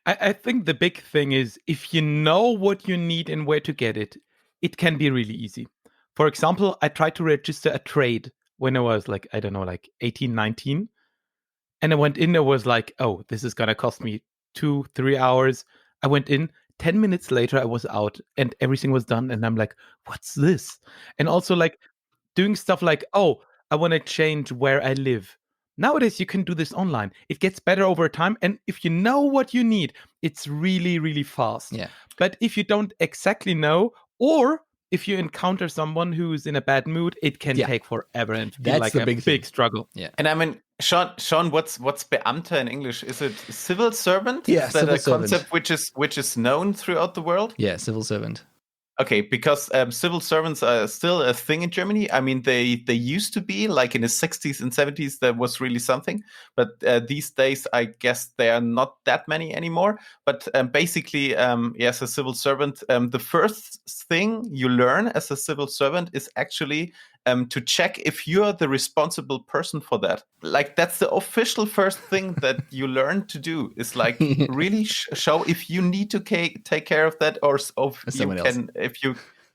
C: I think the big thing is if you know what you need and where to get it, it can be really easy. For example, I tried to register a trade when I was like 18, 19. And I went in, I was like, oh, this is going to cost me 2-3 hours. I went in, 10 minutes later, I was out and everything was done. And I'm like, what's this? And also like doing stuff like, oh, I want to change where I live. Nowadays, you can do this online. It gets better over time. And if you know what you need, it's really, really fast.
A: Yeah.
C: But if you don't exactly know, or if you encounter someone who's in a bad mood, it can take forever and feel like a big struggle.
A: Yeah.
B: And I mean, Sean, what's Beamter in English? Is it civil servant?
A: Yeah,
B: is that
A: civil
B: a
A: servant.
B: concept which is known throughout the world?
A: Yeah, civil servant.
B: Okay, because civil servants are still a thing in Germany. I mean, they used to be, like in the 60s and 70s, that was really something. But these days, I guess there are not that many anymore. But basically, as a civil servant, the first thing you learn as a civil servant is actually to check if you're the responsible person for that. Like, that's the official first thing that you learn to do, is like really show if you need to take care of that, or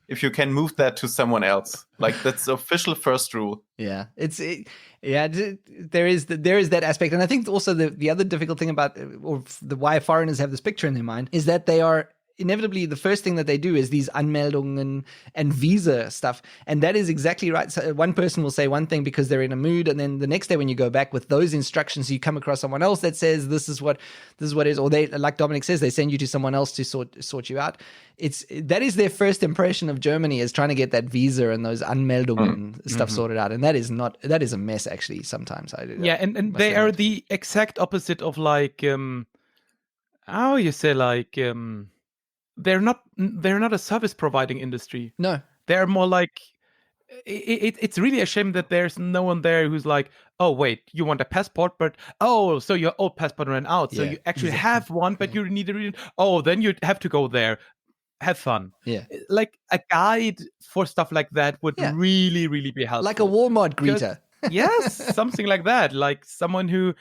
B: if you can move that to someone else. Like, that's the official first rule.
A: Yeah, there is that aspect. And I think also the other difficult thing about, or why foreigners have this picture in their mind, is that they are inevitably the first thing that they do is these Anmeldungen and visa stuff. And that is exactly right. So one person will say one thing because they're in a mood, and then the next day when you go back with those instructions, you come across someone else that says this is what is, or they, like Dominic says, they send you to someone else to sort you out. That is their first impression of Germany, is trying to get that visa and those Anmeldungen stuff sorted out. And that is a mess actually sometimes.
C: And they are the exact opposite of like how you say, like they're not a service providing industry.
A: No,
C: they're more like it's really a shame that there's no one there who's like, oh wait, you want a passport, but so your old passport ran out, so you actually have one, but you need to read it. Oh, then you have to go there. Have fun.
A: Yeah,
C: like a guide for stuff like that would really, really be helpful.
A: Like a Walmart greeter.
C: Yes, something like that. Like someone who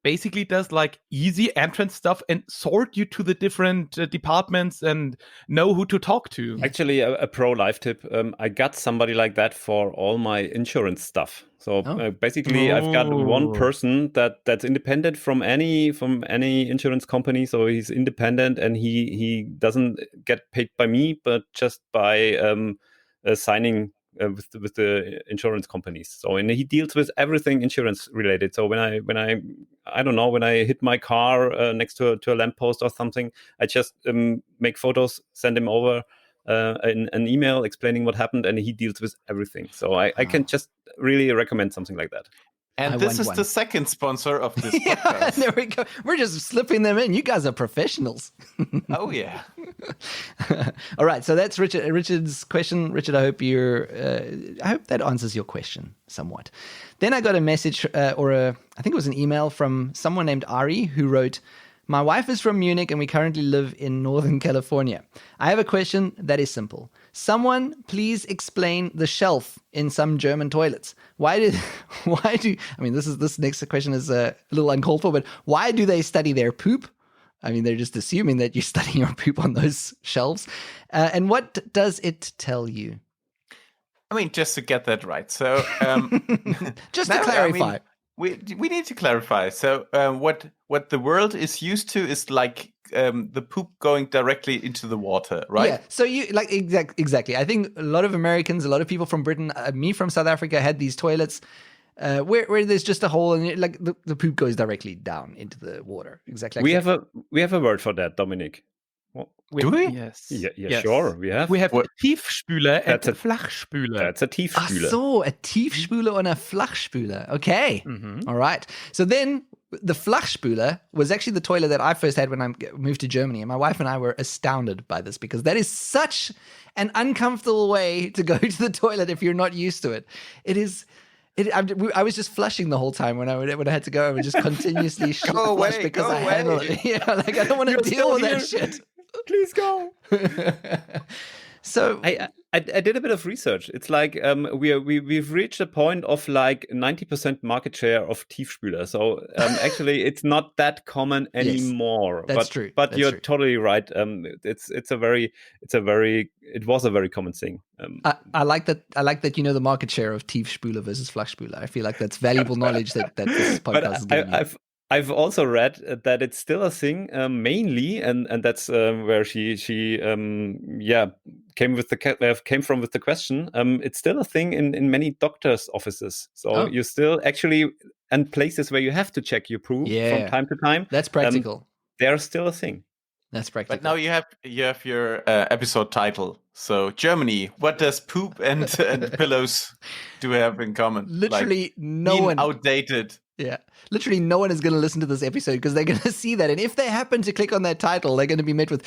C: basically does like easy entrance stuff and sort you to the different departments and know who to talk to.
D: Actually, a pro life tip. I got somebody like that for all my insurance stuff. So basically, I've got one person that's independent from any insurance company. So he's independent, and he doesn't get paid by me, but just by signing with the insurance companies. So, and he deals with everything insurance related. So when I hit my car next to a lamppost or something, I just make photos, send him over an email explaining what happened, and he deals with everything. So I can just really recommend something like that.
B: And this is the second sponsor of this podcast.
A: There we go. We're just slipping them in. You guys are professionals.
B: Oh, yeah.
A: All right. So that's Richard's question. Richard, I hope I hope that answers your question somewhat. Then I got a message I think it was an email from someone named Ari who wrote, "My wife is from Munich and we currently live in Northern California. I have a question that is simple. Someone please explain the shelf in some German toilets. This next question is a little uncalled for, but why do they study their poop? I mean, they're just assuming that you're studying your poop on those shelves. And what does it tell you?"
B: I mean, just to get that right. So,
A: just to clarify.
B: We need to clarify. So what the world is used to is like the poop going directly into the water, right?
A: Yeah. So you like exactly. I think a lot of Americans, a lot of people from Britain, me from South Africa, had these toilets where there's just a hole and like the poop goes directly down into the water. Exactly.
D: We have a word for that, Dominic.
B: Do we?
C: Yes.
D: Yeah, sure. We have
C: Tiefspüler and
D: That's a
C: Flachspüler.
D: That's a Tiefspüler.
A: Ach so, a Tiefspüler and a Flachspüler. Okay.
C: Mm-hmm.
A: All right. So then the Flachspüler was actually the toilet that I first had when I moved to Germany. And my wife and I were astounded by this because that is such an uncomfortable way to go to the toilet if you're not used to it. I was just flushing the whole time when I had to go. I would just continuously flush because I handle it. Yeah, like I don't want to deal with that shit.
D: Please go.
A: So
D: I did a bit of research. It's like we've reached a point of like 90% market share of Tiefspüler. So actually, it's not that common anymore.
A: Yes, that's true.
D: But you're totally right. It was a very common thing.
A: I like that. I like that you know the market share of Tiefspüler versus Flachspüler. I feel like that's valuable knowledge that this podcast is giving you.
D: I've also read that it's still a thing, mainly, and that's where she came from with the question. It's still a thing in many doctors' offices. So you still actually, and places where you have to check your poop from time to time.
A: That's practical.
D: They're still a thing.
A: That's practical.
B: But now you have your episode title. So Germany, what does poop and pillows do have in common?
A: Literally no one.
B: Outdated.
A: Yeah. Literally no one is going to listen to this episode because they're going to see that. And if they happen to click on that title, they're going to be met with...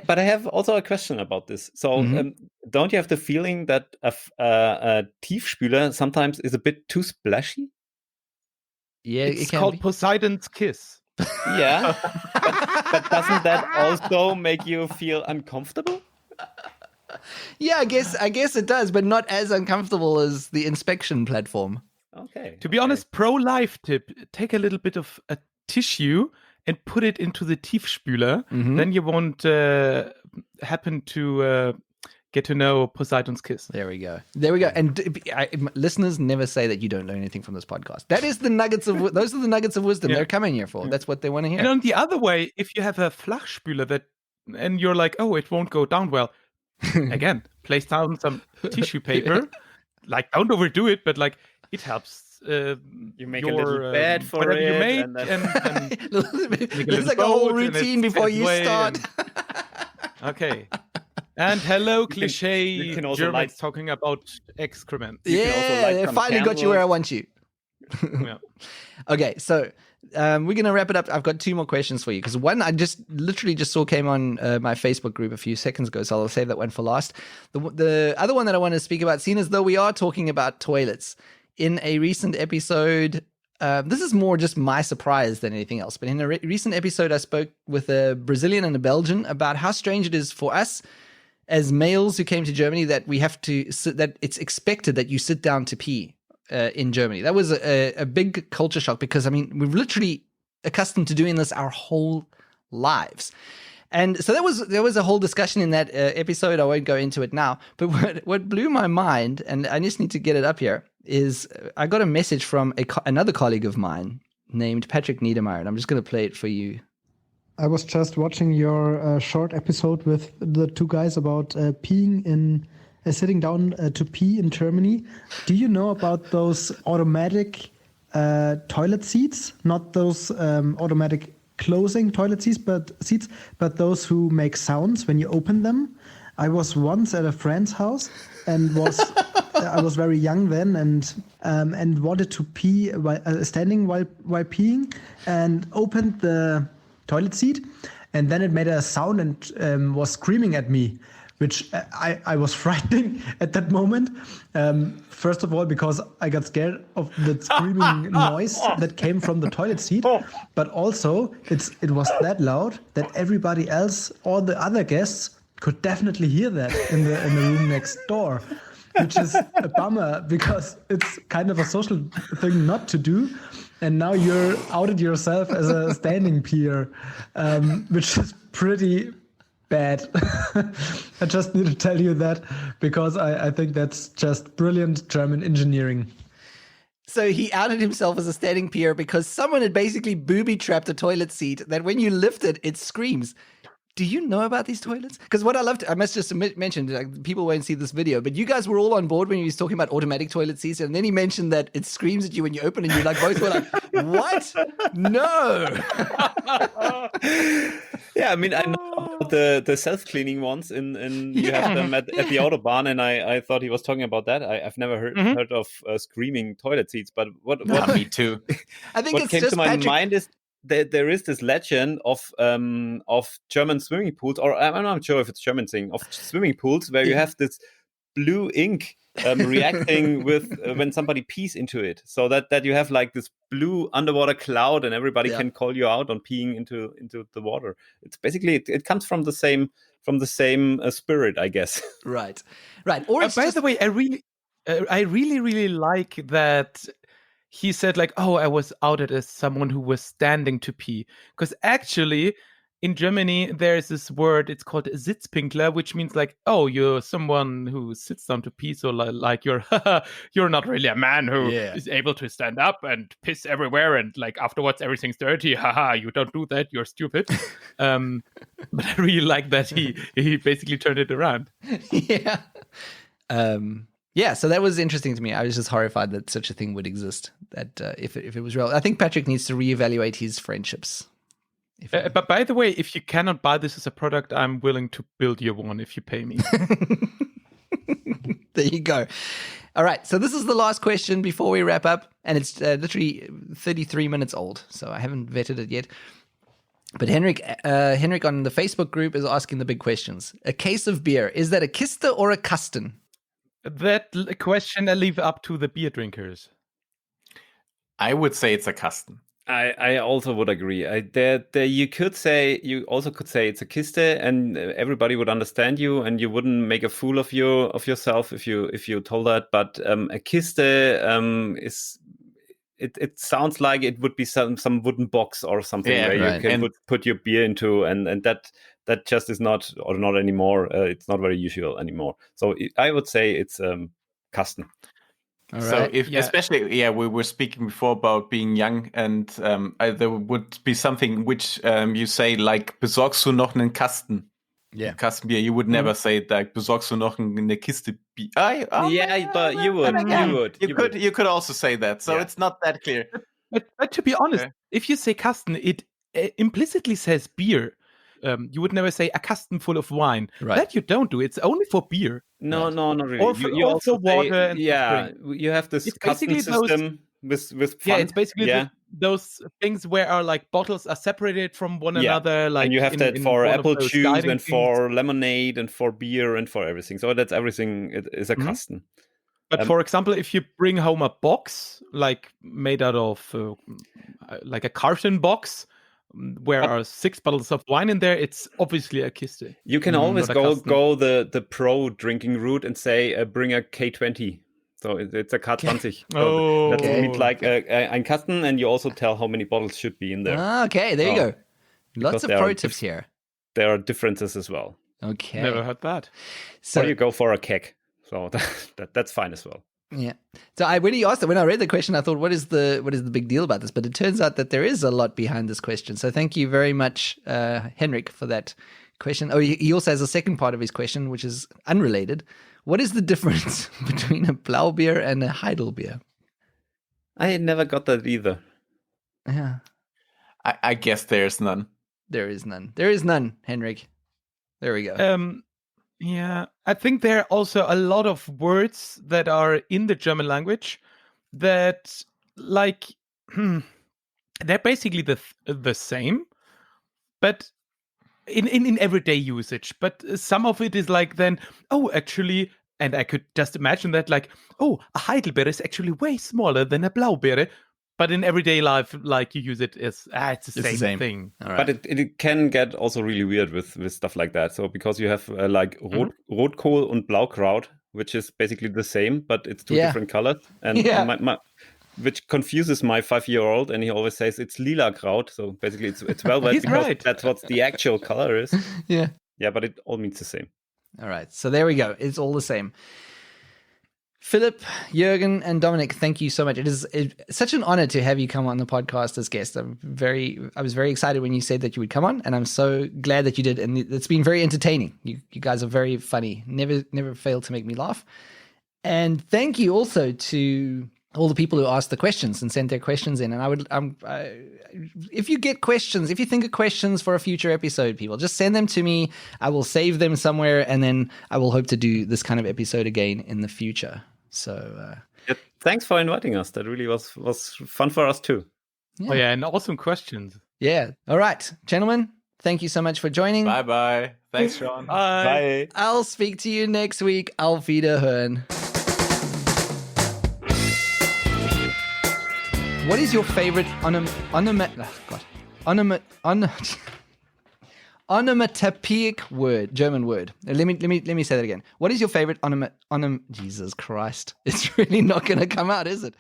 D: But I have also a question about this. So don't you have the feeling that a Tiefspüler sometimes is a bit too splashy?
A: Yeah,
C: it's called Poseidon's Kiss.
D: Yeah. but doesn't that also make you feel uncomfortable?
A: Yeah, I guess it does, but not as uncomfortable as the inspection platform.
D: Okay.
C: To be honest, pro-life tip, take a little bit of a tissue and put it into the Tiefspüler.
A: Mm-hmm.
C: Then you won't happen to get to know Poseidon's Kiss.
A: There we go. And listeners, never say that you don't learn anything from this podcast. That is those are the nuggets of wisdom they're coming here for. That's what they want to hear.
C: And on the other way, if you have a Flachspüler and you're like, oh, it won't go down well. Again, place down some tissue paper. Like, don't overdo it, but like it helps.
D: You make a little bed for it.
C: You make,
D: and
A: it's like a whole routine before you start.
C: Okay. And hello, cliche
D: you can also
C: Germans talking about excrement.
A: Yeah, finally got you where I want you.
C: Yeah.
A: Okay, so we're going to wrap it up. I've got two more questions for you because one I literally just saw came on my Facebook group a few seconds ago, so I'll save that one for last. The other one that I want to speak about, seeing as though we are talking about toilets, in a recent episode, this is more just my surprise than anything else, but in a recent episode I spoke with a Brazilian and a Belgian about how strange it is for us as males who came to Germany that we have to sit, that it's expected that you sit down to pee in Germany. That was a big culture shock because, I mean, we're literally accustomed to doing this our whole lives. And so there was a whole discussion in that episode. I won't go into it now. But what blew my mind, and I just need to get it up here, is I got a message from another colleague of mine named Patrick Niedermeyer, and I'm just going to play it for you.
F: I was just watching your short episode with the two guys about peeing in, sitting down to pee in Germany. Do you know about those automatic toilet seats? Not those automatic closing toilet seats, but those who make sounds when you open them. I was once at a friend's house and was I was very young then, and wanted to pee standing while peeing, and opened the toilet seat, and then it made a sound and was screaming at me, which I was frightening at that moment. First of all, because I got scared of the screaming noise that came from the toilet seat, but also it was that loud that everybody else, all the other guests, could definitely hear that in the room next door, which is a bummer because it's kind of a social thing not to do. And now you're outed yourself as a standing peer, which is pretty bad. I just need to tell you that because I think that's just brilliant German engineering.
A: So he outed himself as a standing peer because someone had basically booby-trapped a toilet seat that when you lift it, it screams. Do you know about these toilets? Because what I must just mention, like, people won't see this video, but you guys were all on board when he was talking about automatic toilet seats, and then he mentioned that it screams at you when you open it, and you like both were like, what? No.
D: Yeah, I mean, I know about the self-cleaning ones in you have them at the Autobahn, and I thought he was talking about that. I've never heard of screaming toilet seats, but what
B: Me too.
A: I think
D: what
A: it's
D: came
A: just
D: to my
A: Patrick.
D: mind is there is this legend of German swimming pools, or I'm not sure if it's German thing, of swimming pools where you have this blue ink reacting with when somebody pees into it, so that you have like this blue underwater cloud, and everybody can call you out on peeing into the water. It's basically it comes from the same spirit, I guess.
A: Right. Or it's
C: by the way, I really like that. He said like, oh, I was outed as someone who was standing to pee. Because actually, in Germany, there's this word, it's called Sitzpinkler, which means like, oh, you're someone who sits down to pee. So like you're not really a man who is able to stand up and piss everywhere. And like afterwards, everything's dirty. Haha, you don't do that. You're stupid. But I really like that he basically turned it around.
A: Yeah. Yeah, so that was interesting to me. I was just horrified that such a thing would exist, that if it was real. I think Patrick needs to reevaluate his friendships.
C: But by the way, if you cannot buy this as a product, I'm willing to build you one if you pay me.
A: There you go. All right, so this is the last question before we wrap up, and it's literally 33 minutes old, so I haven't vetted it yet. But Henrik on the Facebook group is asking the big questions. A case of beer, is that a Kiste or a Kasten?
C: That question I leave up to the beer drinkers.
B: I would say it's a Kasten.
D: I also would agree. You also could say it's a Kiste, and everybody would understand you, and you wouldn't make a fool of yourself if you told that. But a Kiste is. It sounds like it would be some wooden box or something where you can put your beer into, and that just is not anymore. It's not very usual anymore. So I would say it's Kasten.
A: All
B: so
A: right.
B: especially we were speaking before about being young, and there would be something which you say like, besorgst du noch einen Kasten?
A: Yeah.
B: Kastenbier. You would never say that. Besorgst du noch eine Kiste Bier?
D: But you would.
B: You could also say that. So it's not that clear.
C: But to be honest, if you say Kasten, it implicitly says beer. You would never say a Kasten full of wine.
A: Right.
C: That you don't do. It's only for beer.
D: No, not really.
C: Or
D: you
C: also water
D: say,
C: and
D: you have this Kasten system with fun.
C: Yeah, it's basically those things where are like bottles are separated from one another. Like,
D: and you have that for apple juice and for lemonade and for beer and for everything. So that's everything. It is a Kasten.
C: But for example, if you bring home a box like made out of like a carton box, where are 6 bottles of wine in there, it's obviously a Kiste.
D: You can always go the pro drinking route and say bring a K20. So it's a K20. That means like ein Kasten, and you also tell how many bottles should be in there.
A: Okay, there you go. Lots of pro tips here.
D: There are differences as well.
A: Okay.
C: Never heard that.
A: So
D: or you go for a keg. So that's fine as well.
A: Yeah. So when I read the question, I thought, what is the big deal about this? But it turns out that there is a lot behind this question. So thank you very much, Henrik, for that question. Oh, he also has a second part of his question, which is unrelated. What is the difference between a Blaubier and a Heidelbeer?
D: I never got that either.
A: Yeah.
B: I guess there's none.
A: There is none. There is none, Henrik. There we go.
C: Yeah, I think there are also a lot of words that are in the German language that, like, they're basically the same, but in everyday usage. But some of it is like then, oh, actually, and I could just imagine that, like, oh, a Heidelbeere is actually way smaller than a Blaubeere. But in everyday life, like, you use it as, it's the same thing.
A: All right.
D: But it can get also really weird with stuff like that. So because you have like Rotkohl and Blaukraut, which is basically the same, but it's two different colors. And which confuses my 5-year-old, and he always says it's lila kraut. So basically it's velvet
C: He's
D: because
C: right.
D: that's what the actual color is.
A: Yeah.
D: Yeah, but it all means the same.
A: All right. So there we go. It's all the same. Philip, Jürgen, and Dominic, thank you so much. It's such an honor to have you come on the podcast as guest. I was very excited when you said that you would come on, and I'm so glad that you did. And it's been very entertaining. You guys are very funny. Never failed to make me laugh. And thank you also to all the people who asked the questions and sent their questions in. And if you get questions, if you think of questions for a future episode, people, just send them to me. I will save them somewhere, and then I will hope to do this kind of episode again in the future. So
D: thanks for inviting us. That really was fun for us too.
C: Yeah. Oh yeah, and awesome questions.
A: Yeah. All right, gentlemen, thank you so much for joining.
B: Bye. Thanks, Sean.
C: Bye.
A: I'll speak to you next week. Auf Wiederhören. What is your favorite onomatopoeic word, German word? Let me say that again. What is your favorite Jesus Christ? It's really not going to come out, is it?